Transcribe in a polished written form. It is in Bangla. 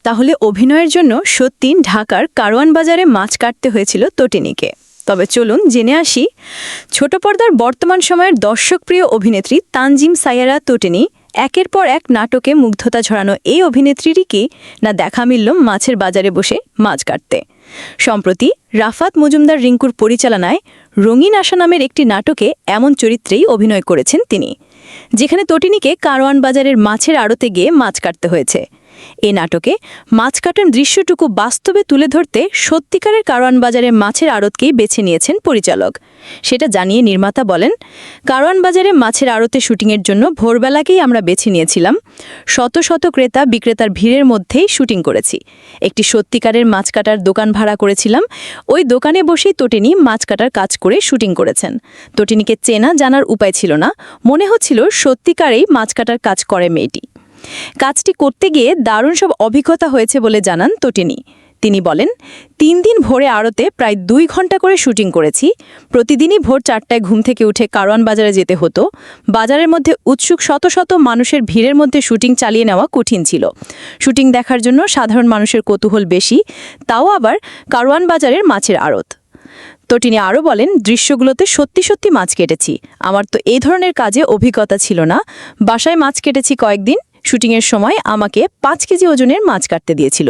তাহলে অভিনয়ের জন্য সত্যি ঢাকার কারওয়ান বাজারে মাছ কাটতে হয়েছিল তটিনীকে। তবে চলুন জেনে আসি, ছোট পর্দার বর্তমান সময়ের দর্শকপ্রিয় অভিনেত্রী তানজিম সাইয়ারা তটিনী একের পর এক নাটকে মুগ্ধতা ঝরানো এই অভিনেত্রীরই কি না দেখা মিলল মাছের বাজারে বসে মাছ কাটতে। সম্প্রতি রাফাত মজুমদার রিঙ্কুর পরিচালনায় রঙিন আশা নামের একটি নাটকে এমন চরিত্রেই অভিনয় করেছেন তিনি, যেখানে তটিনীকে কারওয়ান বাজারের মাছের আড়তে গিয়ে মাছ কাটতে হয়েছে। এ নাটকে মাছ কাটার দৃশ্যটুকু বাস্তবে তুলে ধরতে সত্যিকারের কারওয়ান বাজারের মাছের আড়তকেই বেছে নিয়েছেন পরিচালক। সেটা জানিয়ে নির্মাতা বলেন, কারওয়ান বাজারে মাছের আড়তে শুটিংয়ের জন্য ভোরবেলাকেই আমরা বেছে নিয়েছিলাম। শত শত ক্রেতা বিক্রেতার ভিড়ের মধ্যেই শুটিং করেছি। একটি সত্যিকারের মাছ কাটার দোকান ভাড়া করেছিলাম। ওই দোকানে বসেই তটিনী মাছ কাটার কাজ করে শুটিং করেছেন। তটিনীকে চেনা জানার উপায় ছিল না, মনে হচ্ছিল সত্যিকারেই মাছ কাটার কাজ করে মেয়েটি। কাজটি করতে গিয়ে দারুণ সব অভিজ্ঞতা হয়েছে বলে জানান তটিনী। তিনি বলেন, 3 দিন ভোরে আড়তে প্রায় 2 ঘন্টা করে শুটিং করেছি। প্রতিদিনই ভোর 4টায় ঘুম থেকে উঠে কারওয়ান বাজারে যেতে হতো। বাজারের মধ্যে উৎসুক শত শত মানুষের ভিড়ের মধ্যে শুটিং চালিয়ে নেওয়া কঠিন ছিল। শুটিং দেখার জন্য সাধারণ মানুষের কৌতূহল বেশি, তাও আবার কারওয়ান বাজারের মাছের আড়ত। তটিনী আরও বলেন, দৃশ্যগুলোতে সত্যি সত্যি মাছ কেটেছি। আমার তো এই ধরনের কাজে অভিজ্ঞতা ছিল না। বাসায় মাছ কেটেছি কয়েকদিন। শুটিংয়ের সময় আমাকে 5 কেজি ওজনের মাছ কাটতে দিয়েছিল।